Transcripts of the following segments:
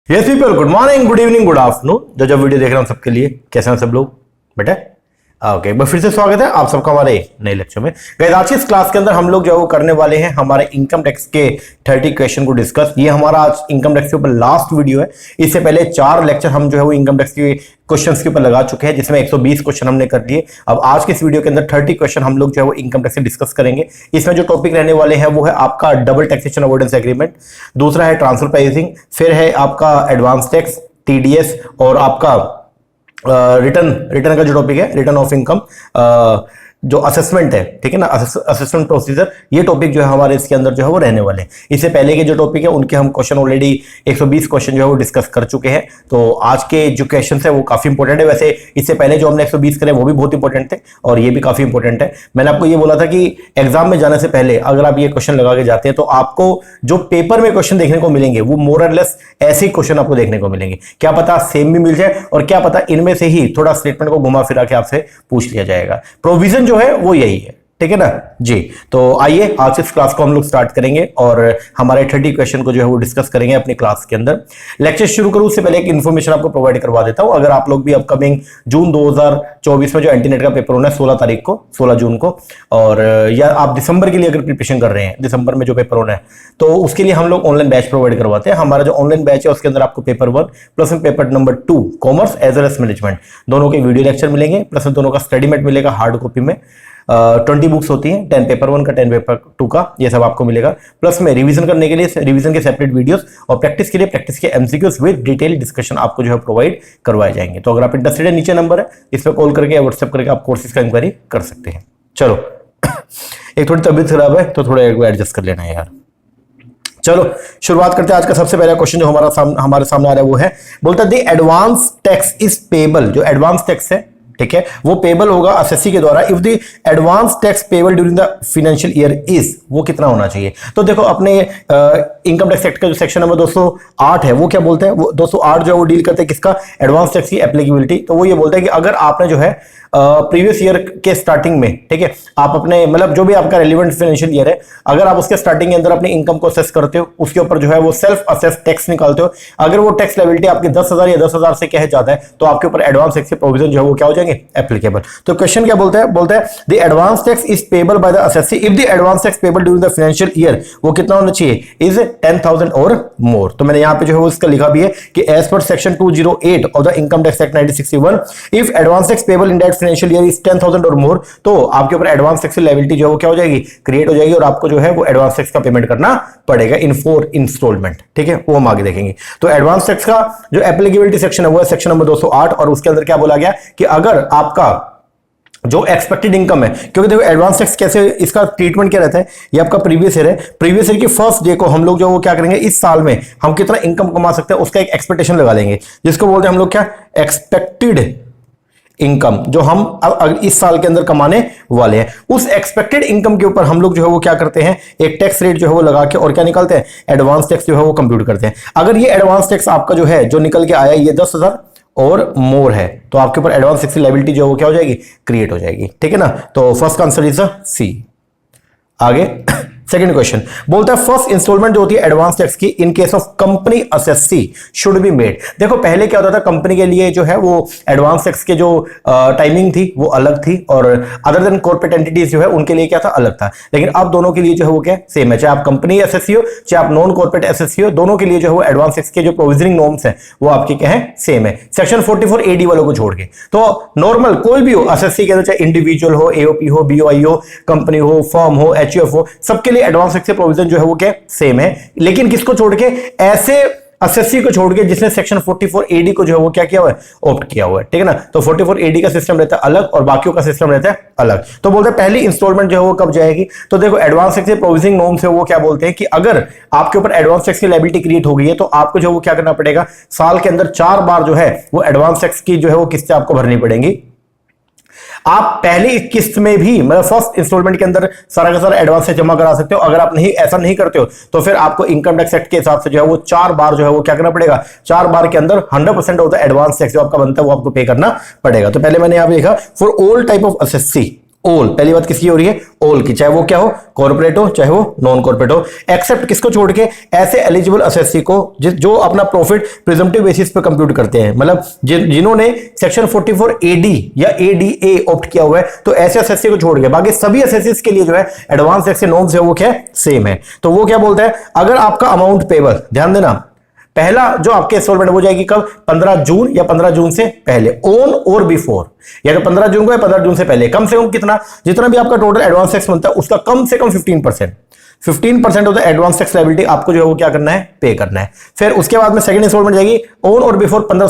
Yes people, good morning, good evening, good afternoon. जो video देख रहे हैं सबके लिए कैसे हैं सब लोग बेटा? ओके, एक बार फिर से स्वागत है आप सबका हमारे नए लेक्चर में। गाइस, आज की इस क्लास के अंदर हम लोग जो है वो करने वाले हैं हमारे इनकम टैक्स के 30 क्वेश्चन को डिस्कस। ये हमारा आज इनकम टैक्स के ऊपर लास्ट वीडियो है। इससे पहले 4 लेक्चर हम जो है वो इनकम टैक्स के क्वेश्चंस के ऊपर लगा चुके हैं, जिसमें 120 क्वेश्चन हमने कर दिए। अब आज के इस वीडियो के अंदर 30 क्वेश्चन हम लोग जो है वो इनकम टैक्स से डिस्कस करेंगे। इसमें जो टॉपिक रहने वाले हैं वो है आपका डबल टैक्सेशन अवॉइडेंस एग्रीमेंट, दूसरा है ट्रांसफर प्राइसिंग, फिर है आपका एडवांस टैक्स, टीडीएस, और आपका रिटर्न का जो टॉपिक है रिटर्न ऑफ इनकम, जो असेसमेंट है, ठीक है ना, असेसमेंट प्रोसीजर। ये टॉपिक जो है हमारे इसके अंदर जो है वो रहने वाले हैं। इससे पहले के जो टॉपिक है उनके हम क्वेश्चन ऑलरेडी 120 क्वेश्चन जो है वो डिस्कस कर चुके हैं। तो आज के जो क्वेश्चन है वो काफी इंपॉर्टेंट है। वैसे इससे पहले जो हमने 120 करे वो भी बहुत इंपॉर्टेंट थे और ये भी काफी इंपॉर्टेंट है। मैंने आपको ये बोला था कि एग्जाम में जाने से पहले अगर आप ये क्वेश्चन लगा के जाते हैं तो आपको जो पेपर में क्वेश्चन देखने को मिलेंगे वो मोर और लेस ऐसे ही क्वेश्चन आपको देखने को मिलेंगे। क्या पता सेम भी मिल जाए और क्या पता इनमें से ही थोड़ा स्टेटमेंट को घुमा फिरा के आपसे पूछ लिया जाएगा। प्रोविजन जो है वो यही है, ठीक है ना जी। तो आइए आज इस क्लास को हम लोग स्टार्ट करेंगे और हमारे 30 क्वेश्चन को जो है वो डिस्कस करेंगे अपनी क्लास के अंदर। लेक्चर शुरू करूं उससे पहले एक इन्फॉर्मेशन आपको प्रोवाइड करवा देता हूं। अगर आप लोग भी अपकमिंग जून 2024 में जो एंटीनेट का पेपर होना है 16 तारीख को, 16 जून को, और या आप दिसंबर के लिए अगर प्रिपरेशन कर रहे हैं, दिसंबर में जो पेपर होना है, तो उसके लिए हम लोग ऑनलाइन बैच प्रोवाइड करवाते हैं। हमारा जो ऑनलाइन बैच है उसके अंदर आपको paper 1 plus paper number 2 commerce as well as management दोनों के वीडियो लेक्चर मिलेंगे, प्लस दोनों का स्टडी मेट मिलेगा हार्ड कॉपी में। 20 बुक्स होती हैं, 10 पेपर 1 का, 10 पेपर 2 का, ये सब आपको मिलेगा। प्लस में रिवीजन करने के लिए रिवीजन के सेपरेट वीडियोस और प्रैक्टिस के लिए प्रैक्टिस के एमसीक्यूज विद डिटेल डिस्कशन आपको जो है प्रोवाइड करवाए जाएंगे। तो अगर आप इंटरेस्टेड है, नीचे नंबर है, इस पर कॉल करके या व्हाट्सएप करके आप कोर्सेज का इंक्वायरी कर सकते हैं। चलो एक थोड़ी तबीयत खराब है तो थोड़ा एडजस्ट कर लेना है यार। चलो शुरुआत करते हैं। आज का सबसे पहला क्वेश्चन जो हमारे सामने आ रहा है वो है, बोलता है the advance tax is payable. जो एडवांस टैक्स है, ठीक है, वो पेबल होगा असेसी के द्वारा if the advance tax payable during the financial year is, वो कितना होना चाहिए। तो देखो अपने इनकम टैक्स एक्ट का जो सेक्शन नंबर 208 है वो क्या बोलता है, वो 208 जो है वो डील करता है किसका, एडवांस टैक्स की एप्लीकेबिलिटी। तो वो ये बोलता है कि अगर आपने जो है प्रीवियस ईयर के स्टार्टिंग में, ठीक है, आप अपने मतलब जो भी आपका रेलिवेंट फाइनेंशियल ईयर है, अगर आप उसके स्टार्टिंग के अंदर अपनी इनकम को असेस करते हो, उसके ऊपर जो है वो सेल्फ असेस टैक्स निकालते हो, अगर वो टैक्स लेबिलिटी आपकी 10,000 या 10,000 से कह जाता है तो आपके ऊपर एडवांस टैक्स के प्रोविजन जो है वो क्या हो जाएंगे, एप्लीकेबल। तो क्वेश्चन क्या बोलता है, बोलता है the advance tax is payable by the assessee if the advance tax payable during the financial year, वो कितना होना चाहिए, इज 10,000 और मोर। तो मैंने यहां पे जो है वो इसका लिखा भी है कि as per section 208 of the income tax act 1961 if advance tax payable in that financial year is 10,000 और मोर, तो आपके ऊपर एडवांस टैक्स की लायबिलिटी जो है वो क्या हो जाएगी, क्रिएट हो जाएगी और आपको जो है वो एडवांस टैक्स का पेमेंट करना पड़ेगा इन 4 इंस्टॉलमेंट, ठीक है, वो हम आगे देखेंगे। तो एडवांस टैक्स का जो एप्लीकेबिलिटी सेक्शन है वो है सेक्शन नंबर 208 और उसके अंदर क्या बोला गया कि अगर आपका जो एक्सपेक्टेड इनकम है, क्योंकि देखो एडवांस टैक्स कैसे, इसका ट्रीटमेंट क्या रहता है, ये आपका प्रीवियस ईयर है, प्रीवियस ईयर की फर्स्ट डे को हम लोग जो वो क्या करेंगे, इस साल में हम कितना इनकम कमा सकते हैं उसका एक एक्सपेक्टेशन लगा लेंगे, जिसको बोलते हैं हम लोग क्या, एक्सपेक्टेड इनकम, जो हम इस साल के अंदर कमाने वाले हैं। उस एक्सपेक्टेड इनकम के ऊपर हम लोग जो है वो क्या करते हैं, एक टैक्स रेट जो है वो लगा के और क्या निकालते हैं, एडवांस टैक्स जो है वो कंप्यूट करते हैं। अगर ये एडवांस टैक्स आपका जो है जो निकल के आया ये 10,000 और मोर है तो आपके ऊपर एडवांस टैक्स की लायबिलिटी जो है वो क्या हो जाएगी, क्रिएट हो जाएगी, ठीक है ना। तो फर्स्ट आंसर इज सी। आगे सेकंड क्वेश्चन बोलता है फर्स्ट इंस्टॉलमेंट जो होती है एडवांस टैक्स की इन case of company assessee should be made. देखो पहले क्या होता था, कंपनी के लिए जो है वो एडवांस टैक्स के जो टाइमिंग थी वो अलग थी और अदर देन कॉर्पोरेट एंटिटीज जो है उनके लिए क्या था, अलग था। लेकिन अब दोनों के लिए जो है वो क्या सेम है, चाहे आप कंपनी एसएससी हो चाहे आप नॉन कॉर्पोरेट एसएससी हो, दोनों के लिए जो है वो एडवांस टैक्स के जो प्रोविजनिंग नॉर्म्स है वो आपके क्या है, सेम है, सेक्शन 44 एडी वालों को छोड़ के। तो नॉर्मल कोई भी हो एसएससी के अंदर, चाहे इंडिविजुअल हो, एओपी हो, बीओआई हो, कंपनी हो, फर्म हो, एचयूएफ हो, सबके लिए एडवांस टैक्स के प्रोविजन जो है वो क्या सेम है। लेकिन किसको छोड़ के, ऐसे असेसी को छोड़ के जिसने सेक्शन 44 एडी को जो है वो क्या किया हुआ है, ऑप्ट किया हुआ है, ठीक है ना। तो 44 एडी का सिस्टम रहता है अलग और बाकियों का सिस्टम रहता है अलग। तो बोलते हैं पहली इंस्टॉलमेंट जो है वो कब जाएगी, तो देखो एडवांस टैक्स के प्रोविजनिंग नॉर्म्स है वो क्या बोलते हैं कि अगर आपके ऊपर एडवांस टैक्स की लायबिलिटी क्रिएट हो गई है तो आपको जो वो क्या करना पड़ेगा, साल के अंदर 4 बार जो है वो एडवांस टैक्स की जो है वो किस्तें आपको भरनी पड़ेंगी। आप पहली किस्त में भी मतलब फर्स्ट इंस्टॉलमेंट के अंदर सारा का सारा एडवांस से जमा करा सकते हो। अगर आप नहीं ऐसा नहीं करते हो तो फिर आपको इनकम टैक्स एक्ट के हिसाब से जो है वो 4 बार जो है वो क्या करना पड़ेगा, 4 बार के अंदर 100% ऑफ द एडवांस टैक्स जो आपका बनता है वो आपको पे करना पड़ेगा। तो पहले मैंने यहां पे लिखा for all type of assessee, all, पहली बात किसकी हो रही है? ऑल की, चाहे वो क्या हो, कॉर्पोरेट हो चाहे वो नॉन कॉर्पोरेट हो, एक्सेप्ट किसको छोड़ के? ऐसे एलिजिबल एसएससी को जो अपना प्रॉफिट प्रिजम्पटिव बेसिस पे कंप्यूट करते हैं, मतलब जिन्होंने सेक्शन 44 एडी या एडीए ऑप्ट किया हुआ है, तो ऐसे एसएससी को छोड़ के बाकी सभी एसएससी के लिए जो है एडवांस टैक्स के नॉर्म्स है वो क्या है? सेम है। तो वो क्या बोलता है, अगर आपका अमाउंट पेबल, ध्यान देना, पहला जो आपके इंस्टॉलमेंट हो जाएगी कब? 15 जून या 15 जून से पहले, ऑन और बिफोर, या तो 15 जून को या 15 जून से पहले, कम से कम कितना? जितना भी आपका टोटल एडवांस टैक्स बनता है उसका कम से कम 15% of the advance tax liability आपको जो है वो क्या करना है? पे करना है। फिर उसके बाद में सेकंड इंस्टॉलमेंट जाएगी ऑन और बिफोर 15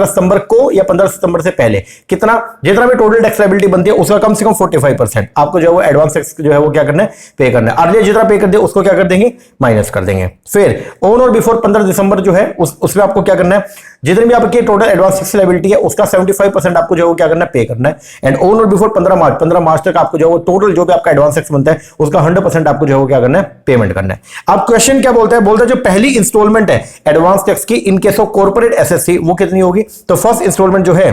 सितंबर को या 15 सितंबर से पहले, कितना? जितना भी टोटल टैक्स लायबिलिटी बनती है उसका कम से कम 45% आपको जो है वो एडवांस टैक्स जो है वो क्या करना है? पे करना है। अर्लियर जितना पे कर दिया उसको क्या कर देंगे? माइनस कर देंगे। फिर ऑन और बिफोर 15 दिसंबर जो है उसमें आपको क्या करना है? जितनी भी आपकी टोटल एडवांस टैक्स लायबिलिटी है उसका 75% आपको जो है वो क्या करना है? पे करना है। एंड ऑन और बिफोर 15 मार्च तक आपको जो है वो टोटल जो भी आपका एडवांस टैक्स बनता है उसका 100% आपको जो है वो क्या करना है? पेमेंट करना है। अब क्वेश्चन क्या बोलता है? बोलता है जो पहली इंस्टॉलमेंट है एडवांस टैक्स की इन केस ऑफ कॉर्पोरेट एसएससी वो कितनी होगी? तो फर्स्ट इंस्टॉलमेंट जो है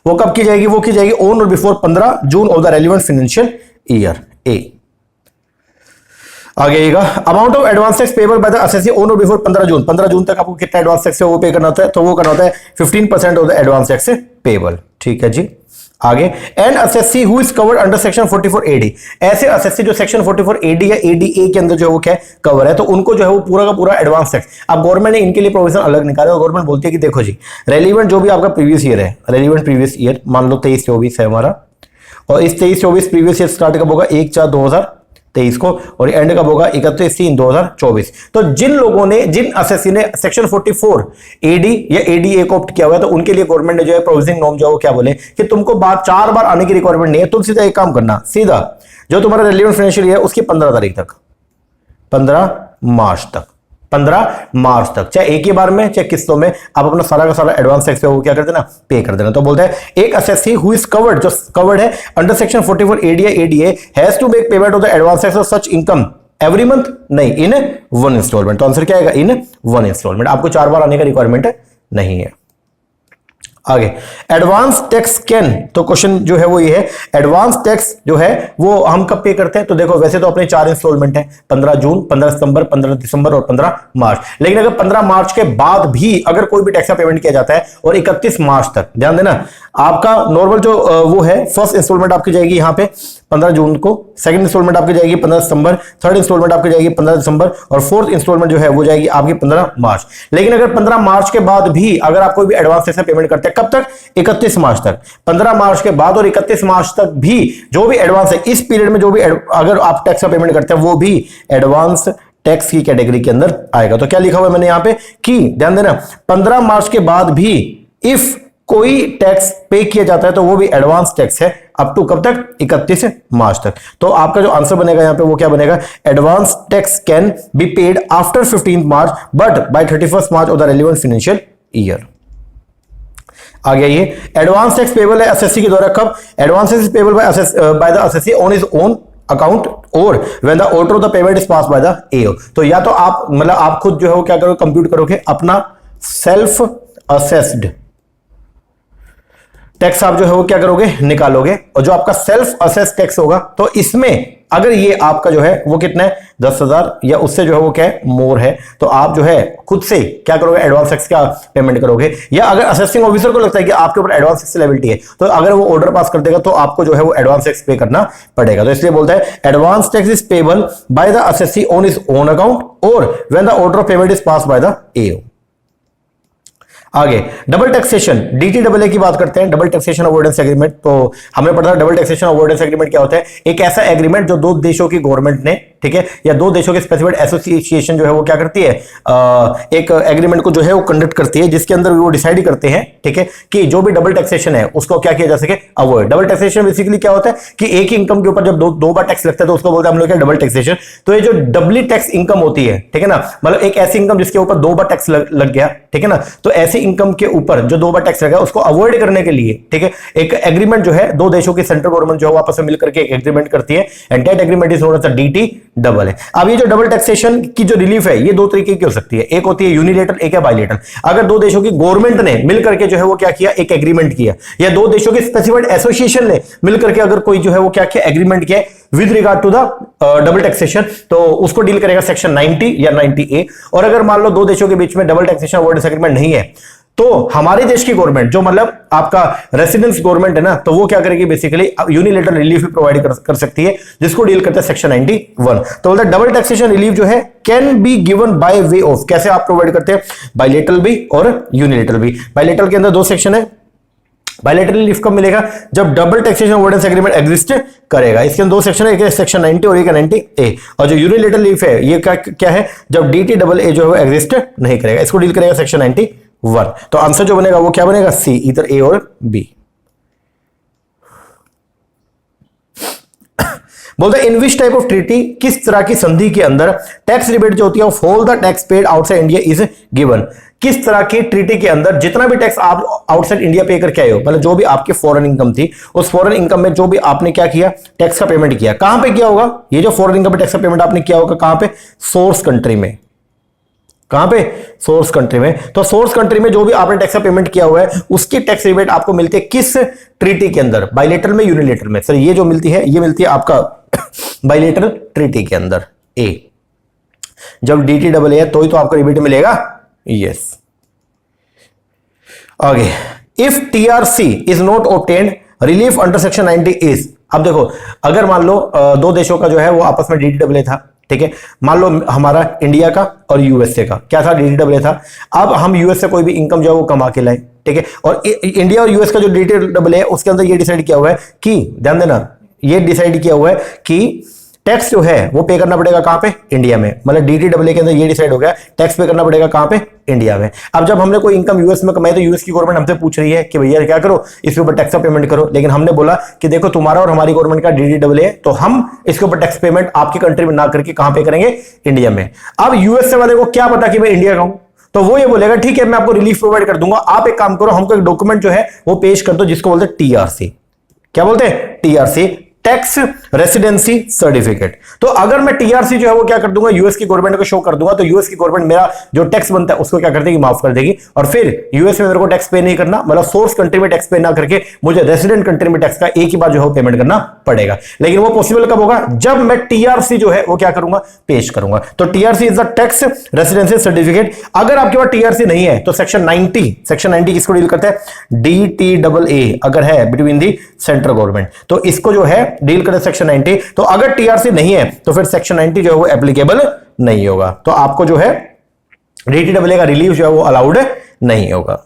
वो कब की जाएगी? वो की जाएगी on or before 15 June of the relevant financial year. ए आगे आएगा, amount of advance tax payable by the assessee on or before 15 June तक आपको कितना एडवांस टैक्स है वो पे करना होता है? तो वो करना होता है 15% of the advance tax payable. ठीक है जी। आगे, and assessee who is covered under section 44 AD, ऐसे एसएससी जो सेक्शन 44 एडी या एडीए के अंदर जो है वो क्या कवर है, तो उनको जो है वो पूरा का पूरा एडवांस टैक्स, अब गवर्नमेंट ने इनके लिए प्रोविजन अलग निकाला और गवर्नमेंट बोलती है कि देखो जी, रेलिवेंट जो भी आपका प्रीवियस ईयर है, रेलिवेंट प्रीवियस ईयर मान लो 23-24 है हमारा, और इस 23-24 प्रीवियस ईयर स्टार्ट कब होगा? 1/4/2023 को, और एंड कब होगा? 31/3/2024। तो जिन लोगों ने, जिन एसएससी ने सेक्शन 44 एडी या एडीए को ऑप्ट किया हुआ है, तो उनके लिए गवर्नमेंट ने जो है प्रोविजनिंग नॉर्म जो है वो क्या बोले कि तुमको 4 बार आने की रिक्वायरमेंट नहीं है, तुम सीधा एक काम करना, सीधा जो तुम्हारा रेलेवेंट फाइनेंशियल ईयर है उसकी 15 तारीख तक, 15 मार्च तक, 15 मार्च तक, चाहे एक ही बार में चाहे किस्तों में, आप अपना सारा का सारा एडवांस टैक्स वो क्या कर देना? पे कर देना। तो बोलते हैं एक एसएससी हु इज कवर्ड, जो कवर्ड है अंडर सेक्शन 44 एडी या ADA has to make payment of the advance tax of such income every month, नहीं, इन 1 इंस्टॉलमेंट। तो आंसर क्या आएगा? In 1 installment. आपको 4 बार आने का रिक्वायरमेंट नहीं है। आगे, एडवांस टैक्स कैन, तो क्वेश्चन जो है वो ये है, एडवांस टैक्स जो है वो हम कब पे करते हैं? तो देखो वैसे तो अपने 4 इंस्टॉलमेंट है, 15 जून, 15 सितंबर, 15 दिसंबर और 15 मार्च। लेकिन अगर 15 मार्च के बाद भी अगर कोई भी टैक्स का पेमेंट किया जाता है और 31 मार्च तक, ध्यान देना, आपका नॉर्मल जो वो है, फर्स्ट इंस्टॉलमेंट आपकी जाएगी यहाँ पे 15 जून को, सेकंड इंस्टॉलमेंट आपकी जाएगी 15 सितंबर, थर्ड इंस्टॉलमेंट आपकी जाएगी 15 दिसंबर, और फोर्थ इंस्टॉलमेंट जो है वो जाएगी आपकी 15 मार्च। लेकिन अगर 15 मार्च के बाद भी अगर आप कोई भी एडवांस टैक्स का पेमेंट करते हैं, कब तक? 31 मार्च तक। 15 मार्च के बाद और 31 मार्च तक भी जो भी एडवांस है, इस पीरियड में जो भी अगर आप टैक्स का पेमेंट करते हैं वो भी एडवांस टैक्स की कैटेगरी के अंदर आएगा। तो क्या लिखा हुआ है मैंने यहां पे कि ध्यान देना, 15 मार्च के बाद भी इफ कोई टैक्स पे किया जाता है तो वो भी एडवांस टैक्स है, अप टू कब तक? 31 मार्च तक। तो आपका जो आंसर बनेगा यहां पे वो क्या बनेगा? Advance tax can be paid after 15 March but by 31 March of the relevant financial year. आगे ये एडवांस टैक्स पेबल है एसएससी के द्वारा कब? Advance tax payable by the assessee on his own account or when the order of the payment is pass by the AO. तो या तो आप मतलब आप खुद जो है वो क्या करोगे? कंप्यूट करोगे अपना सेल्फ असेस्ड टैक्स, आप जो है वो क्या करोगे? निकालोगे, और जो आपका सेल्फ असेस टैक्स होगा तो इसमें अगर ये आपका जो है वो कितना है? 10,000 या उससे जो है वो क्या है? मोर है, तो आप जो है खुद से क्या करोगे? एडवांस टैक्स का पेमेंट करोगे। या अगर असेसिंग ऑफिसर को लगता है कि आपके ऊपर एडवांस टैक्स लायबिलिटी है, तो अगर वो ऑर्डर पास कर देगा तो आपको जो है वो एडवांस टैक्स पे करना पड़ेगा। तो इसलिए बोलता है advance tax is payable by the assessee on his own account or when the order of payment is pass by the AO. आगे, डबल टैक्सेशन, डीटीडब्ल्यूए की बात करते हैं, डबल टैक्सेशन अवॉइडेंस एग्रीमेंट। तो हमने पढ़ा था डबल टैक्सेशन अवॉइडेंस एग्रीमेंट क्या होता है? एक ऐसा एग्रीमेंट जो 2 देशों की गवर्नमेंट ने, ठीक है, या 2 देशों के स्पेसिफाइड एसोसिएशन जो है वो क्या करती है? एक एग्रीमेंट को जो है वो कंडक्ट करती है, जिसके अंदर वो डिसाइड करते हैं, ठीक है, कि जो भी डबल टैक्सेशन है उसको क्या किया जा सके? अवॉइड। डबल टैक्सेशन बेसिकली क्या होता है कि एक ही इनकम के ऊपर जब दो बार टैक्स लगता है तो उसको बोलते हैं हम लोग क्या? Double taxation. तो ये जो डबली टैक्स इनकम होती है, ठीक है ना, मतलब एक ऐसी इनकम जिसके ऊपर 2 बार टैक्स लग गया, ठीक है ना, तो ऐसी इनकम के ऊपर जो 2 बार टैक्स लगा उसको अवॉइड करने के लिए, ठीक है, एक एग्रीमेंट जो है 2 देशों की सेंट्रल गवर्नमेंट जो है आपस में मिलकर के एक एग्रीमेंट करती है, and that agreement is known as the double है। अब ये जो डबल टैक्सेशन की जो रिलीफ है ये दो तरीके की हो सकती है, एक होती है यूनिलेटरल, एक है बायलेटरल। अगर दो देशों की गवर्नमेंट ने मिलकर के जो है वो क्या किया, एक एग्रीमेंट किया, या दो देशों के स्पेसिफाइड एसोसिएशन ने मिलकर के अगर कोई जो है वो क्या किया, एग्रीमेंट किया with regard to the double taxation, तो उसको डील करेगा सेक्शन 90 या 90A। और अगर मान लो दो देशों के बीच में डबल टैक्सेशन अवॉइडेंस एग्रीमेंट नहीं है, तो हमारे देश की गवर्नमेंट जो मतलब आपका रेसिडेंस गवर्नमेंट है ना, तो वो क्या करेगी, बेसिकली यूनिलेटरल रिलीफ भी प्रोवाइड कर सकती है, जिसको डील करता है सेक्शन 91। तो बोलता है डबल टैक्सेशन रिलीफ जो है can be given by way of, कैसे आप प्रोवाइड करते हैं, बायलेटरल भी और यूनिलेटरल भी। बायलेटरल के अंदर दो सेक्शन है, बायलेटरल रिलीफ कब मिलेगा, जब double taxation avoidance agreement exist करेगा। इसके अंदर दो सेक्शन है, एक है सेक्शन 90 और एक है 90A। और जो यूनिलेटरल रिलीफ है ये क्या है, जब DTAA जो है एग्जिस्ट नहीं करेगा, इसको डील करेगा सेक्शन 91। तो आंसर जो बनेगा वो क्या बनेगा, सी, इधर A और B। बोलते हैं इन विच टाइप ऑफ ट्रीटी, किस तरह की संधि के अंदर टैक्स रिबेट जो होती है fall the tax paid outside India is given, किस तरह की ट्रीटी के अंदर जितना भी टैक्स आप आउटसाइड इंडिया पे करके आए हो, मतलब जो भी आपकी फॉरेन इनकम थी, उस फॉरेन इनकम में जो भी आपने क्या किया, टैक्स का पेमेंट किया, कहां पे किया होगा, ये जो फॉरेन इनकम पे टैक्स का पेमेंट आपने किया होगा कहां पे, सोर्स कंट्री में। कहां पे, सोर्स कंट्री में। तो सोर्स कंट्री में जो भी आपने टैक्स का पेमेंट किया हुआ है उसकी टैक्स रिबेट आपको मिलती है किस ट्रीटी के अंदर, बायलेटरल में, यूनिलेटरल में। सर ये जो मिलती है ये मिलती है आपका बायलेटरल ट्रीटी के अंदर, ए। जब DTAA है तो ही तो आपको रिबेट मिलेगा, यस। आगे, if TRC is not obtained relief under section 90 is, अब देखो अगर मान लो दो देशों का जो है वो आपस में DTAA था, ठीक है, मान लो हमारा इंडिया का और USA का क्या था, DTAA था। अब हम US से कोई भी इनकम जो है वो कमा के लाए, ठीक है, और इंडिया और US का जो DTAA है उसके अंदर ये डिसाइड किया हुआ है कि, ध्यान देना, ये डिसाइड किया हुआ है कि टैक्स जो है वो पे करना पड़ेगा कहां पे, इंडिया में। मतलब DTAA के अंदर ये डिसाइड हो गया टैक्स पे करना पड़ेगा कहां पे, इंडिया में। अब जब हमने कोई इनकम US में कमाई तो US की गवर्नमेंट हमसे पूछ रही है कि भैया क्या करो, इसके ऊपर टैक्स का पेमेंट करो। लेकिन हमने बोला कि देखो तुम्हारा और हमारी गवर्नमेंट का DTAA है, तो हम इसके ऊपर टैक्स पेमेंट आपकी कंट्री में ना करके कहां पे करेंगे, इंडिया में। अब USA वाले को क्या पता कि मैं इंडिया का हूं, तो वो ये बोलेगा ठीक है मैं आपको रिलीफ प्रोवाइड कर दूंगा, आप एक काम करो, हमको एक डॉक्यूमेंट जो है वो पेश कर दो जिसको बोलते हैं TRC। क्या बोलते हैं, TRC, टैक्स रेसिडेंसी सर्टिफिकेट। तो अगर मैं TRC जो है वो क्या कर दूंगा, US की गवर्नमेंट को शो कर दूंगा, तो US की गवर्नमेंट मेरा जो टैक्स बनता है उसको क्या कर देगी, माफ कर देगी। और फिर US में मेरे को टैक्स पे नहीं करना, मतलब सोर्स कंट्री में टैक्स पे ना करके मुझे रेसिडेंट कंट्री में टैक्स का एक ही बार जो है पेमेंट करना पड़ेगा। लेकिन वो पॉसिबल कब होगा, जब मैं TRC जो है वो क्या करूंगा, पेश करूंगा। तो TRC is the tax residency certificate. अगर आपके पास TRC नहीं है तो सेक्शन 90 किसको डील करता है, DTAA अगर है बिटवीन दी सेंट्रल गवर्नमेंट, तो इसको जो है डील करते सेक्शन 90। तो अगर TRC नहीं है तो फिर सेक्शन 90 जो है वो एप्लीकेबल नहीं होगा, तो आपको जो है DTAA का रिलीफ जो है वो अलाउड नहीं होगा।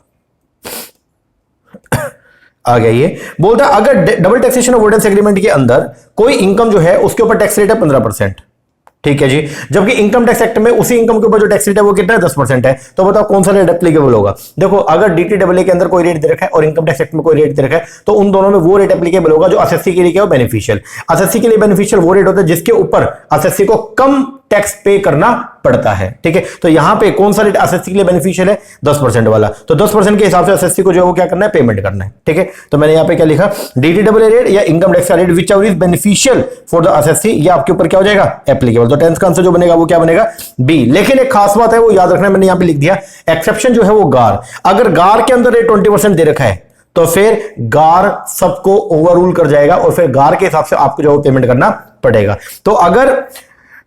आ गया, ये बोलता है अगर डबल टैक्सेशन अवॉइडेंस एग्रीमेंट के अंदर कोई इनकम जो है उसके ऊपर टैक्स रेट है 15%, ठीक है जी, जबकि इनकम टैक्स एक्ट में उसी इनकम के ऊपर जो टैक्स रेट है वो कितना है, 10% है। तो बताओ कौन सा रेट एप्लीकेबल होगा। देखो अगर DTAA के अंदर कोई रेट दे रखा है और इनकम टैक्स एक्ट में कोई रेट दे रखा है, तो उन दोनों में वो रेट एप्लीकेबल होगा जो असेसी के लिए क्या हो, बेनिफिशियल। असेसी के लिए बेनिफिशियल वो रेट होता है जिसके ऊपर असेसी को कम टैक्स पे करना पड़ता है, ठीक है। तो यहां पे कौन सा रेट असेसी के लिए बेनिफिशियल है, 10% वाला। तो 10% के हिसाब से असेसी को जो है वो क्या करना है, पेमेंट करना है, ठीक है। तो मैंने यहां पे क्या लिखा, DTAA रेट या इनकम टैक्स का rate which ever is beneficial for the assessee, ये आपके ऊपर क्या हो जाएगा, एप्लीकेबल। तो 10th का आंसर जो बनेगा वो क्या बनेगा, बी। लेकिन एक खास बात है वो याद रखना, मैंने यहां पे लिख दिया एक्सेप्शन जो है वो गार। अगर गार के अंदर रेट 20% दे रखा है तो फिर गार सबको ओवररूल कर जाएगा और फिर गार के हिसाब से आपको जो पेमेंट करना पड़ेगा। तो अगर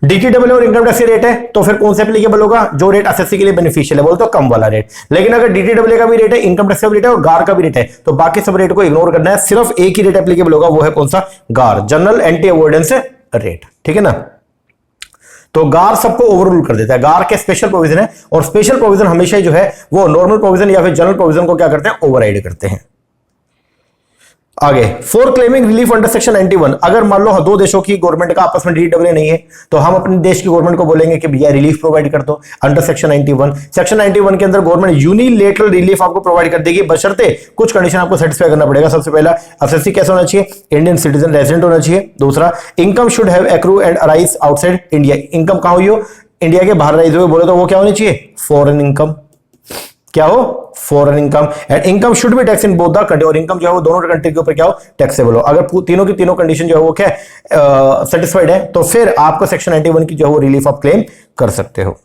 DTAA और इनकम टैक्स रेट है तो फिर कौन सा एप्लीकेबल होगा, जो रेट असेसी के लिए बेनिफिशियल है, बोलते हो कम वाला रेट। लेकिन अगर DTAA का भी रेट है, इनकम टैक्स का भी रेट है और गार का भी रेट है, तो बाकी सब रेट को इग्नोर करना है, सिर्फ एक ही रेट एप्लीकेबल होगा, वो है कौन सा, गार, जनरल एंटी अवॉइडेंस रेट, ठीक है ना। तो गार सबको ओवररूल कर देता है, गार के स्पेशल प्रोविजन है, और स्पेशल प्रोविजन हमेशा जो है वो नॉर्मल प्रोविजन या फिर जनरल प्रोविजन को क्या करते हैं, ओवरराइड करते हैं। आगे, for claiming relief under section 91, अगर मान लो दो देशों की गवर्नमेंट का आपस में DTAA नहीं है, तो हम अपने देश की गवर्नमेंट को बोलेंगे कि भैया रिलीफ प्रोवाइड कर दो अंडर सेक्शन 91। सेक्शन 91 के अंदर गवर्नमेंट यूनिलेटरल रिलीफ आपको प्रोवाइड कर देगी, बशर्ते कुछ कंडीशन आपको सेटिस्फाई करना पड़ेगा। सबसे पहला, असेसी कैसा होना चाहिए, इंडियन सिटीजन रेजिडेंट होना चाहिए। दूसरा, income should have accrue and arise outside India, income कहां हुई हो, इंडिया के बाहर राइज हुए, बोले तो वो क्या होनी चाहिए, फॉरेन इनकम। क्या हो, foreign income. And income should be tax in both the country, और इनकम जो है वो दोनों कंट्री के ऊपर क्या हो, टैक्सेबल हो। अगर तीनों की तीनों कंडीशन जो है वो क्या सेटिस्फाइड है तो फिर आपको सेक्शन 91 की जो है वो रिलीफ ऑफ क्लेम कर सकते हो।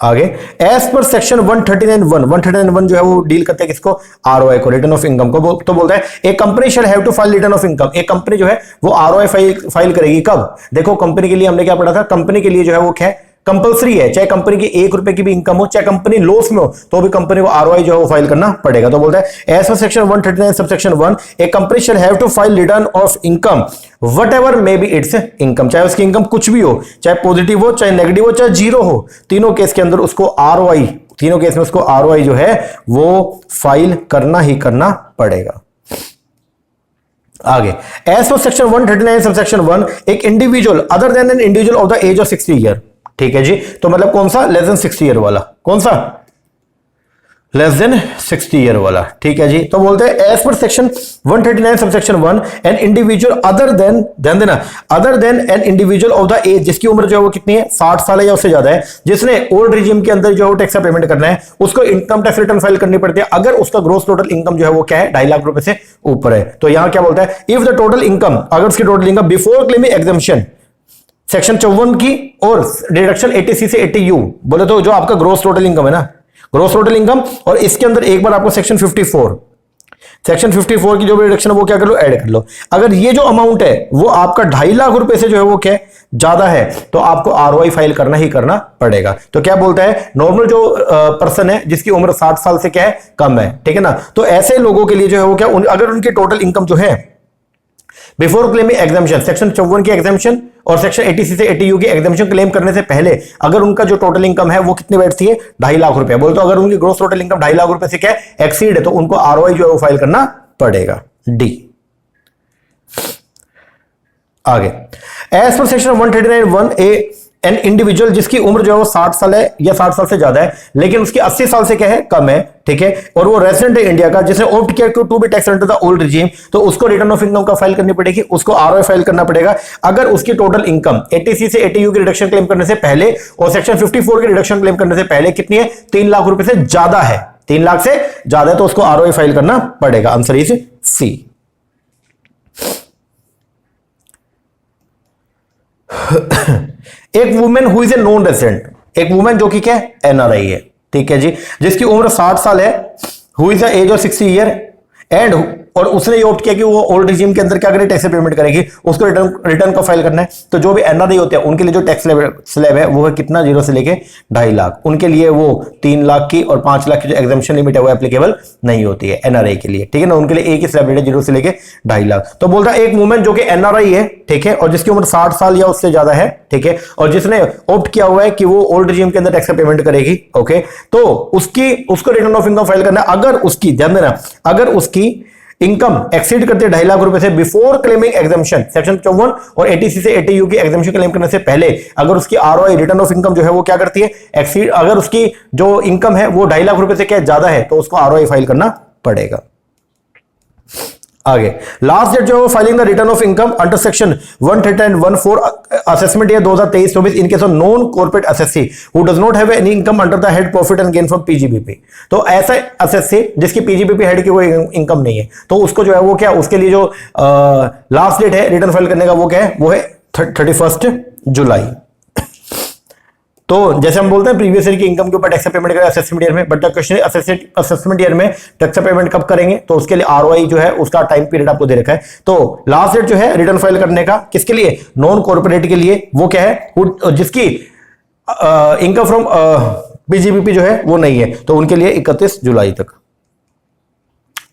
आगे एज पर सेक्शन 139(1) जो है वो डील करते हैं किसको, आरओआई को, रिटर्न ऑफ इनकम को। तो बोलता है a company shall have to file return of income. एक कंपनी जो है वो आरओआई फाइल करेगी कब, देखो कंपनी के लिए हमने क्या पढ़ा था, कंपनी के लिए जो है वो क्या है, कंपलसरी है, चाहे कंपनी की 1 रुपए की भी इनकम हो, चाहे कंपनी लॉस में हो, तो भी कंपनी को आरओआई जो है वो फाइल करना पड़ेगा। तो बोलता है as per section 139 subsection 1 a company shall have to file return of income whatever may be its income, चाहे उसकी इनकम कुछ भी हो, चाहे पॉजिटिव हो, चाहे नेगेटिव हो, चाहे जीरो हो, तीनों केस के अंदर उसको आरओआई, तीनों केस में उसको आरओआई जो है वो फाइल करना ही करना पड़ेगा। आगे एज पर सेक्शन 139 सबसेक्शन 1 एक individual other than an individual of the age of 60 year, ठीक है जी, तो मतलब कौन सा, लेस देन 60 ईयर वाला, कौन सा, लेस देन 60 ईयर वाला, ठीक है जी। तो बोलते हैं as per section 139 subsection 1 an individual other than, ध्यान देना, other than an individual of the age, जिसकी उम्र जो है वो कितनी है, 60 साल है या उससे ज्यादा है, जिसने ओल्ड रिजीम के अंदर जो है टैक्स का पेमेंट करना है, उसको इनकम टैक्स रिटर्न फाइल करनी पड़ती है अगर उसका ग्रोस टोटल इनकम जो है वो क्या है, 2.5 लाख रुपए से ऊपर है। तो यहां क्या बोलता है, इफ द टोटल इनकम, अगर उसकी total income before claiming exemption section 54 की और डिडक्शन 80C से 80U, बोले तो जो आपका ग्रोस टोटल इनकम है ना, ग्रोस टोटल इनकम, और इसके अंदर एक बार आपको सेक्शन 54 की जो भी डिडक्शन है वो क्या कर लो, ऐड कर लो। अगर ये जो अमाउंट है वो आपका 2.5 लाख रुपए से जो है वो क्या है, ज्यादा है, तो आपको आरओआई फाइल करना ही करना पड़ेगा। तो क्या बोलता है, नॉर्मल जो पर्सन है जिसकी उम्र 60 साल से क्या है, कम है, ठीक है ना, तो ऐसे लोगों के लिए जो है वो क्या, अगर उनकी टोटल इनकम जो है बिफोर क्लेमिंग एग्जाम्पशन, सेक्शन 54 की एग्जाम्पशन और सेक्शन 80C से 80U की एग्जाम्पशन क्लेम करने से पहले अगर उनका जो टोटल इनकम है वो कितनी बैठती है, 2.5 लाख रुपए, बोलते अगर उनकी ग्रोस टोटल इनकम 2.5 लाख रुपए से क्या एक्सीड है तो उनको आरओआई जो है वो फाइल करना पड़ेगा। डी आगे as per section 139(1) A an individual जिसकी उम्र जो है वो 60 साल है या 60 साल से ज्यादा है लेकिन उसकी 80 साल से क्या है, कम है, ठीक है, और वो रेजिडेंट है इंडिया का, जिसने ऑप्ट किया to be tax under the old regime, तो उसको रिटर्न ऑफ इनकम का फाइल करनी पड़ेगी, उसको आरओआई फाइल करना पड़ेगा अगर उसकी टोटल इनकम 80C से 80U की रिडक्शन क्लेम करने से पहले और सेक्शन 54 की रिडक्शन क्लेम करने से पहले कितनी है, 3 लाख रुपए से ज्यादा है, 3 लाख से ज्यादा है तो उसको आरओआई फाइल करना पड़ेगा। Answer is C. एक women who is a non resident, एक वुमेन जो कि क्या है, एनआरआई है, ठीक है जी, जिसकी उम्र 60 साल है, who is the age of 60 year and, और उसने ये ऑप्ट किया कि वो ओल्ड रिजीम के अंदर क्या करेगी, टैक्स पेमेंट करेगी, उसको रिटर्न का फाइल करना है। तो जो भी एनआरआई होते हैं उनके लिए जो टैक्स स्लैब है वो है कितना, 0 से लेके 2.5 लाख, उनके लिए वो 3 लाख की और 5 लाख की जो एग्जम्पशन लिमिट है वो एप्लीकेबल नहीं होती है एनआरआई के लिए, ठीक है ना, उनके लिए एक ही स्लैब रेट है 0 से लेके 2.5 लाख। तो बोलता है एक वुमेन जो कि एनआरआई है, ठीक है, और जिसकी उम्र 60 साल या उससे ज्यादा है, ठीक है, और जिसने ऑप्ट किया हुआ है कि वो ओल्ड रिजीम के अंदर टैक्स का पेमेंट करेगी, ओके, तो उसको रिटर्न ऑफ इनकम फाइल करना है अगर उसकी, ध्यान देना, अगर उसकी इनकम एक्सीड करती है 2.5 लाख रुपए से बिफोर क्लेमिंग एग्जम्पशन सेक्शन 54 और 80C से 80U की एग्जम्पशन क्लेम करने से पहले, अगर उसकी आरओआई रिटर्न ऑफ इनकम जो है वो क्या करती है, एक्सीड, अगर उसकी जो इनकम है वो 2.5 लाख रुपए से क्या ज्यादा है तो उसको आरओआई फाइल करना पड़ेगा। आगे लास्ट डेट जो है filing the return of income under section 139(1) for assessment year 2023-24 in case of non corporate assessee who does not have any income under the head profit and gain from PGBP. तो ऐसा assessee जिसकी PGBP head की कोई income नहीं है तो उसको जो है वो क्या, उसके लिए जो लास्ट डेट है रिटर्न फाइल करने का वो क्या है, वो है 31 जुलाई। तो जैसे हम बोलते हैं प्रीवियस ईयर की इनकम के ऊपर टैक्स पेमेंट करें असेसमेंट ईयर में, but the question assessment year में टैक्स पेमेंट कब करेंगे, तो उसके लिए आरओआई जो है उसका टाइम पीरियड आपको दे रखा है। तो लास्ट डेट जो है रिटर्न फाइल करने का किसके लिए, नॉन कॉर्पोरेट के लिए, वो क्या है, जिसकी इनकम फ्रॉम पीजीबीपी जो है वो नहीं है, तो उनके लिए 31 जुलाई तक।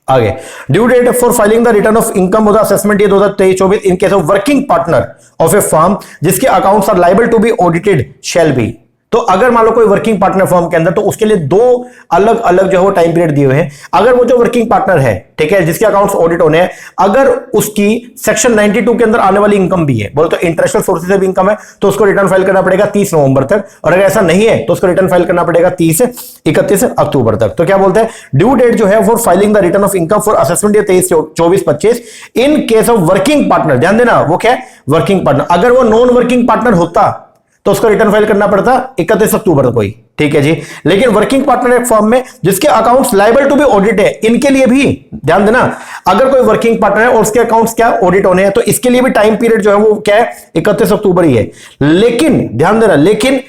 आगे due date for filing the return of income of the assessment year 2023-24 in case of working partner of a firm जिसके accounts are liable to be audited shall be. तो अगर मान लो कोई वर्किंग पार्टनर फर्म के अंदर, तो उसके लिए 2 अलग अलग जो है वो टाइम पीरियड दिए हुए हैं। अगर वो जो वर्किंग पार्टनर है, ठीक है, जिसके अकाउंट्स ऑडिट होने हैं, अगर उसकी सेक्शन 92 के अंदर आने वाली इनकम भी है, बोल तो इंटरनेशनल सोर्सेज से भी इनकम है, तो उसको रिटर्न फाइल करना पड़ेगा 30 नवंबर तक, और अगर ऐसा नहीं है तो उसको रिटर्न फाइल करना पड़ेगा 31 अक्टूबर तक। तो क्या बोलते हैं, ड्यू डेट जो है for filing the return of income for assessment year 23-24-25 in case of working partner, ध्यान देना वो क्या है, वर्किंग पार्टनर। अगर वो नॉन वर्किंग पार्टनर होता तो उसका रिटर्न फाइल करना पड़ता 31 अक्टूबर को ही, ठीक है जी। लेकिन वर्किंग पार्टनर एक फर्म में जिसके accounts liable to be audit है, इनके लिए भी ध्यान देना, अगर कोई वर्किंग पार्टनर है और उसके अकाउंट्स क्या ऑडिट होने हैं, तो इसके लिए भी टाइम पीरियड जो है वो क्या है, 31 अक्टूबर ही है। लेकिन ध्यान देना, लेकिन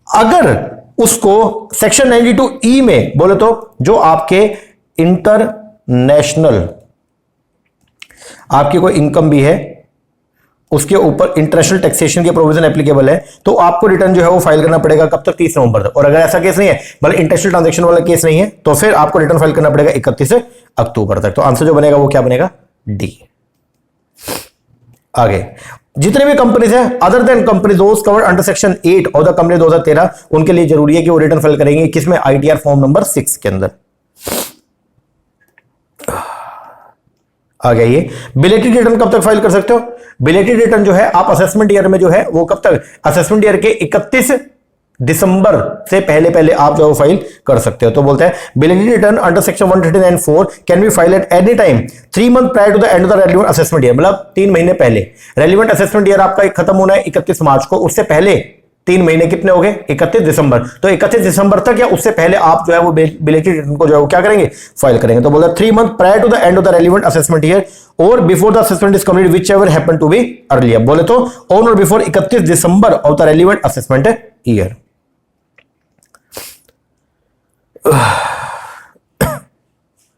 अगर उसको सेक्शन 92E में बोले तो जो आपके इंटरनेशनल आपकी कोई इनकम भी है, उसके ऊपर इंटरनेशनल टैक्सेशन के प्रोविजन एप्लीकेबल है, तो आपको रिटर्न जो है वो फाइल करना पड़ेगा कब तक, 30 नवंबर तक। और अगर ऐसा केस नहीं है, बल्कि इंटरनेशनल ट्रांजैक्शन वाला केस नहीं है, तो फिर आपको रिटर्न फाइल करना पड़ेगा 31 अक्टूबर तक। तो आंसर जो बनेगा वो क्या बनेगा, डी। आगे जितने भी कंपनीज हैं other than company those covered under section 8 of the company 2013, उनके लिए जरूरी है कि वो रिटर्न फाइल करेंगे किसमें, आईटीआर फॉर्म नंबर 6 के अंदर। आ गया ये बिलेटेड रिटर्न कब तक फाइल कर सकते हो, बिलेटेड रिटर्न जो है आप असेसमेंट ईयर में जो है वो कब तक, असेसमेंट ईयर के 31 दिसंबर से पहले पहले आप जो फाइल कर सकते हो। तो बोलते हैं belated return under section 139(4) can be file at any time 3 month prior to the end of the relevant assessment year, मतलब 3 महीने पहले। रेलेवेंट असेसमेंट ईयर आपका खत्म होना है 31 मार्च को, उससे पहले 3 महीने कितने हो गए, 31 दिसंबर। तो 31 दिसंबर तक या उससे पहले आप जो है वो बिलेटेड रिटर्न को जो है वो क्या करेंगे, फाइल करेंगे। तो बोला 3 month prior to the end of the relevant assessment year or before the assessment is complete which happen to be earlier, बोले तो on or before 31 December of the relevant assessment year.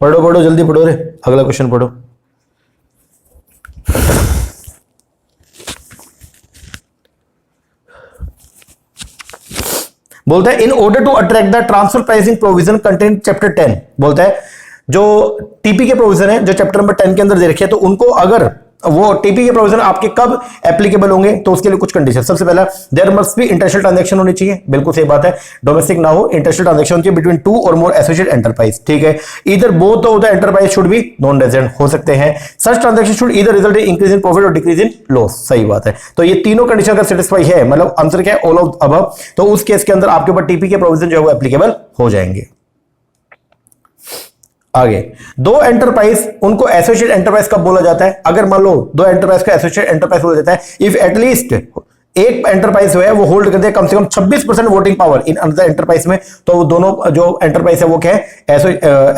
पढ़ो पढ़ो जल्दी पढ़ो रे, अगला question पढ़ो। बोलता है in order to attract the transfer pricing provision content chapter 10, बोलता है जो टीपी के प्रोविजन है जो चैप्टर नंबर 10 के अंदर दे रखे हैं, तो उनको अगर वो टीपी के प्रोविजन आपके कब एप्लीकेबल होंगे, तो उसके लिए कुछ कंडीशन। सबसे पहला there must be international transaction होनी चाहिए, बिल्कुल सही बात है, डोमेस्टिक ना हो, इंटरनेशनल ट्रांजैक्शन होनी चाहिए between 2 or more associate enterprise, ठीक है। इधर both of the enterprise should be non resident हो सकते हैं, सच ट्रांजैक्शन शुड इधर result in increase in profit और डिक्रीज इन लॉस, सही बात है। तो ये तीनों कंडीशन अगर सेटिस्फाई है, मतलब आंसर क्या है, ऑल ऑफ अबव, तो उस केस के अंदर आपके ऊपर टीपी के प्रोविजन जो है वो एप्लीकेबल हो जाएंगे। आगे दो एंटरप्राइज, उनको एसोसिएट एंटरप्राइज कब बोला जाता है, अगर मान लो दो एंटरप्राइज को एसोसिएट एंटरप्राइज बोला जाता है इफ एटलीस्ट एक एंटरप्राइज जो है वो होल्ड करते हैं कम से कम 26% voting power in another enterprise में, तो वो दोनों जो एंटरप्राइज है वो क्या है,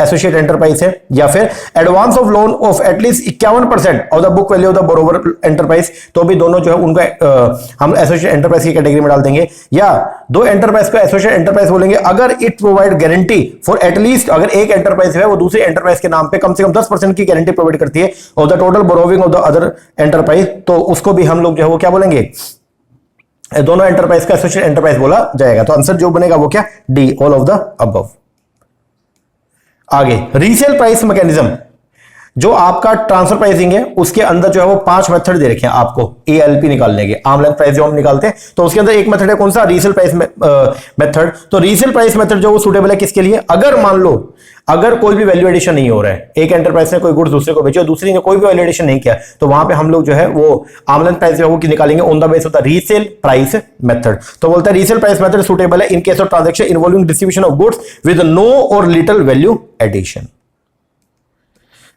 एसोसिएट एंटरप्राइज है। या फिर advance of loan of at least 51% of the book value of the borrower enterprise, तो भी दोनों जो है उनको हम एसोसिएट एंटरप्राइज की कैटेगरी में डाल देंगे। या दो एंटरप्राइज को एसोसिएट एंटरप्राइज बोलेंगे अगर it provide guarantee for at least, अगर एक एंटरप्राइज है वो दूसरे एंटरप्राइज के नाम पे कम से कम 10% की गारंटी प्रोवाइड करती है of the total borrowing of the other enterprise, तो उसको भी हम लोग जो है वो क्या बोलेंगे, दोनों एंटरप्राइज का एसोसिएट एंटरप्राइज बोला जाएगा। तो आंसर जो बनेगा वो क्या, D, all of the above. आगे रीसेल प्राइस मैकेनिज्म, जो आपका ट्रांसफर प्राइसिंग है उसके अंदर जो है वो 5 मेथड दे रखे हैं आपको एएलपी निकालने के, आर्म लेंथ प्राइस जो हम निकालते हैं, तो उसके अंदर एक मेथड है कौन सा, रीसेल प्राइस मेथड। तो रीसेल प्राइस मेथड जो वो सूटेबल है किसके लिए, अगर मान लो अगर कोई भी वैल्यू एडिशन नहीं हो रहा है, एक एंटरप्राइज ने कोई गुड्स दूसरे को बेचे और दूसरी ने कोई भी वैल्यू एडिशन नहीं किया, तो वहां पे हम लोग जो है वो आर्म लेंथ प्राइस जो है वो निकालेंगे on the base of the resale price method. तो बोलता है रीसेल प्राइस मेथड सूटेबल है in case of transaction involving distribution of goods with no और लिटिल वैल्यू एडिशन।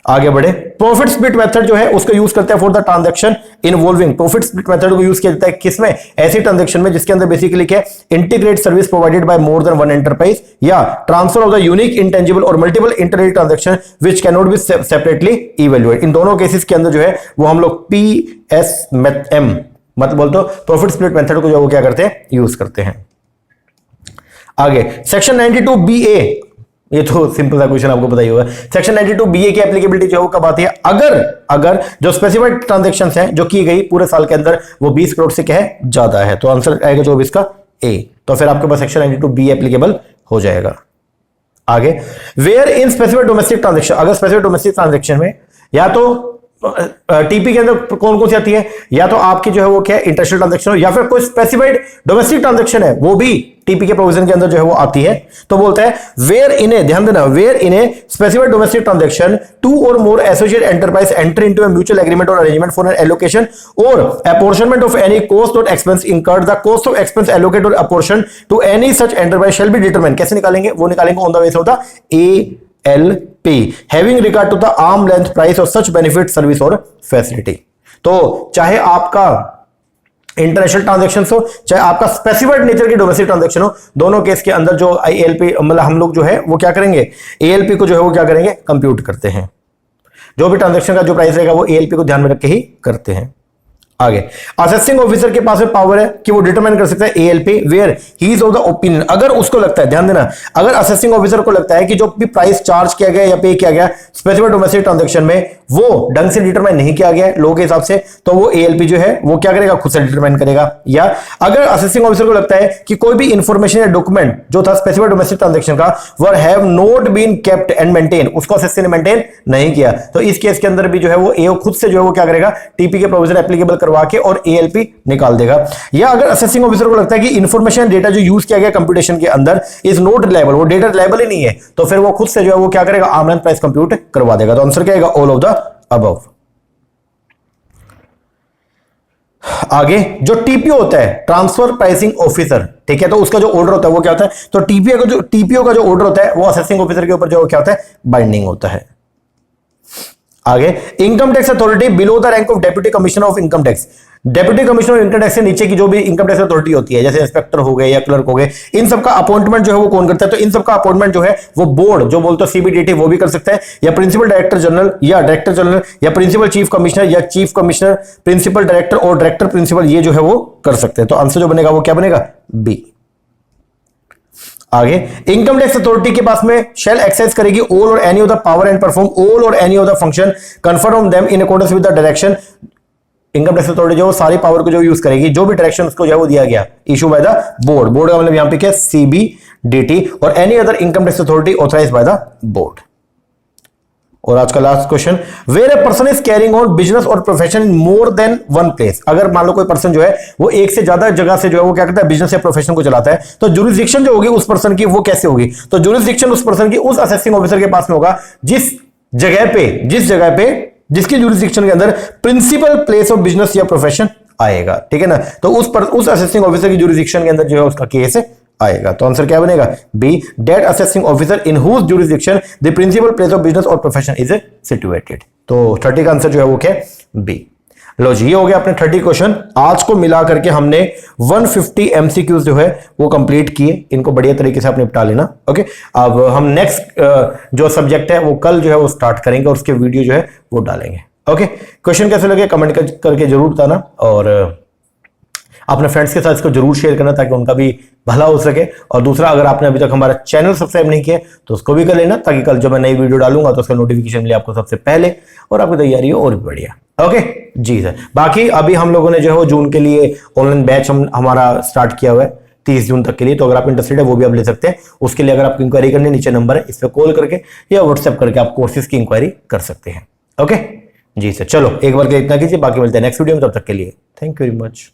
आगे बढ़े, प्रॉफिट स्प्लिट मेथड जो है उसको यूज करते हैं for the transaction involving, profit split method को यूज किया जाता है किसमें, ऐसी ट्रांजैक्शन में जिसके अंदर बेसिकली क्या है, integrate service provided by more than one enterprise या transfer of the unique intangible or multiple internet transaction which can not be separately evaluate. इन दोनों केसेस के अंदर जो है वो हम लोग PSM मतलब बोलते हो प्रॉफिट स्प्लिट मेथड को जो वो क्या करते हैं, यूज करते हैं। आगे सेक्शन 92BA, ये तो सिंपल सा क्वेश्चन आपको पता ही होगा, सेक्शन 92BA की एप्लीकेबिलिटी जो है वो कब आती है, अगर जो स्पेसिफाइड ट्रांजैक्शंस हैं जो की गई पूरे साल के अंदर वो 20 करोड़ से क्या है ज्यादा है, तो आंसर आएगा जो इसका ए, तो फिर आपके पास सेक्शन 92B एप्लीकेबल हो जाएगा। आगे where in specific domestic transaction, अगर स्पेसिफिक डोमेस्टिक ट्रांजैक्शन में या तो टीपी के अंदर कौन कौन सी आती है, या तो आपकी जो है वो क्या है इंटरनेशनल ट्रांजैक्शन हो, या फिर कोई स्पेसिफाइड डोमेस्टिक ट्रांजैक्शन है वो भी टीपी के प्रोविजन के अंदर जो है वो आती है। तो बोलता है वेयर इन ए, ध्यान देना, where in a specified domestic transaction 2 or more associate enterprise enter into a mutual agreement or arrangement for an allocation or apportionment of any cost or expense incurred, the cost of expense allocated or apportion to any such enterprise shall be determined, कैसे निकालेंगे, वो निकालेंगे on the basis of the ALP having regard to the arm length price or such benefit service or facility. तो चाहे आपका international transaction हो चाहे आपका स्पेसिफाइड नेचर की डोमेस्टिक ट्रांजैक्शन हो, दोनों केस के अंदर जो एएलपी मतलब हम लोग जो है वो क्या करेंगे, एएलपी को जो है वो क्या करेंगे, कंप्यूट करते हैं। जो भी ट्रांजैक्शन का जो प्राइस रहेगा वो एएलपी को ध्यान में रख के ही करते हैं। आगे, असेसिंग ऑफिसर के पास में पावर है कि वो डिटरमाइन कर सकता है ALP where he is of the opinion, अगर उसको लगता है, ध्यान देना, अगर असेसिंग ऑफिसर को लगता है कि जो भी प्राइस चार्ज किया गया या पे किया गया स्पेसिफिक डोमेस्टिक ट्रांजैक्शन में वो ढंग से डिटरमाइन नहीं किया गया लोगों के हिसाब से, तो वो एएलपी जो है वो क्या करेगा, खुद से डिटरमाइन करेगा। या अगर असेसिंग ऑफिसर को लगता है कि कोई भी इंफॉर्मेशन या डॉक्यूमेंट जो था स्पेसिफिक डोमेस्टिक ट्रांजैक्शन का वो have not been kept and maintain, उसको असेसिंग ने मेंटेन नहीं किया, तो इस केस के अंदर भी जो है वो एओ खुद से जो है वो क्या करेगा, टीपी के प्रोविजन एप्लीकेबल करवा के और एएलपी निकाल देगा। या अगर असेसिंग ऑफिसर को लगता है कि इंफॉर्मेशन डेटा जो यूज किया गया कंप्यूटेशन के अंदर इज नॉट रिलायबल, वो डेटा रिलायबल ही नहीं है, तो फिर वो खुद से जो है वो क्या करेगा, आर्म एंड प्राइस कंप्यूट करवा देगा। तो आंसर क्या आएगा, ऑल ऑफ द अबव। आगे, जो टीपीओ होता है ट्रांसफर प्राइसिंग ऑफिसर, ठीक है, तो उसका जो ऑर्डर होता है वो क्या होता है, तो टीपीओ का जो ऑर्डर होता है वो असेसिंग ऑफिसर के ऊपर जो क्या होता है, बाइंडिंग होता है। आगे, income tax authority below the rank of deputy commissioner of income tax, deputy commissioner of income tax से नीचे की जो भी इनकम टैक्स अथॉरिटी होती है, जैसे इंस्पेक्टर हो गए या क्लर्क हो गए, इन सबका अपॉइंटमेंट जो है वो कौन करता है, तो इन सबका अपॉइंटमेंट जो है वो बोर्ड जो बोलते हैं सीबीडीटी वो भी कर सकता है, या प्रिंसिपल डायरेक्टर जनरल या डायरेक्टर जनरल या प्रिंसिपल चीफ कमिश्नर या चीफ कमिश्नर, प्रिंसिपल डायरेक्टर और डायरेक्टर प्रिंसिपल, ये जो है वो कर सकते हैं। तो आंसर जो बनेगा वो क्या बनेगा, बी। आगे, इनकम टैक्स अथॉरिटी के पास में शेल एक्सरसाइज करेगी all or any of the power and perform all or any of the function conferred on them in accordance with the direction, income tax authority जो सारी power को जो use करेगी, जो भी डायरेक्शन उसको जो है वो दिया गया, issue by the board, board का मतलब यहां पे क्या, CBDT, or any other income tax authority authorised by the board. और आज का last question, where a person is carrying on business और profession in more than one place, अगर मान लो कोई पर्सन जो है वो एक से ज्यादा जगह से जो है वो क्या करता है, बिजनेस या प्रोफेशन को चलाता है, तो जुरिसडिक्शन जो होगी उस पर्सन की वो कैसे होगी, तो जुरिसडिक्शन उस पर्सन की उस असेसिंग ऑफिसर के पास में होगा जिस जगह पे जिसकी जुरिसडिक्शन के अंदर प्रिंसिपल प्लेस ऑफ बिजनेस या प्रोफेशन आएगा, ठीक है ना, तो उस असेसिंग ऑफिसर की जुरिसडिक्शन के अंदर जो है उसका केस आएगा। तो आंसर क्या बनेगा, B, that assessing officer in whose jurisdiction the principal place of business और प्रोफेशन इज सिचुएटेड। तो 30 का आंसर जो है वो क्या, बी। लो जी, ये हो गया अपने 30 क्वेश्चन। आज को मिला करके हमने 150 एमसीक्यूज जो है वो कंप्लीट किए, इनको बढ़िया तरीके से आप निपटा लेना। ओके, अब हम नेक्स्ट जो सब्जेक्ट है वो कल जो है वो स्टार्ट करेंगे और उसके वीडियो जो है वो डालेंगे। ओके, क्वेश्चन कैसे लगे कमेंट करके जरूर बताना, और अपने फ्रेंड्स के साथ इसको जरूर शेयर करना ताकि उनका भी भला हो सके। और दूसरा, अगर आपने अभी तक हमारा चैनल सब्सक्राइब नहीं किया तो उसको भी कर लेना, ताकि कल जब मैं नई वीडियो डालूंगा तो उसका नोटिफिकेशन मिले आपको सबसे पहले और आपकी तैयारी हो और भी बढ़िया। ओके जी सर, बाकी अभी हम लोगों ने जो है वो जून के लिए ऑनलाइन बैच हमारा स्टार्ट किया हुआ है 30 जून तक के लिए, तो अगर आप इंटरेस्टेड है वो भी आप ले सकते हैं। उसके लिए अगर आपको इंक्वायरी करनी, नीचे नंबर है, इस पर कॉल करके या व्हाट्सएप करके आप कोर्सेज की इंक्वायरी कर सकते हैं। ओके जी सर, चलो एक बार के इतना कीजिए, बाकी मिलते हैं नेक्स्ट वीडियो में, तब तक के लिए थैंक यू वेरी मच।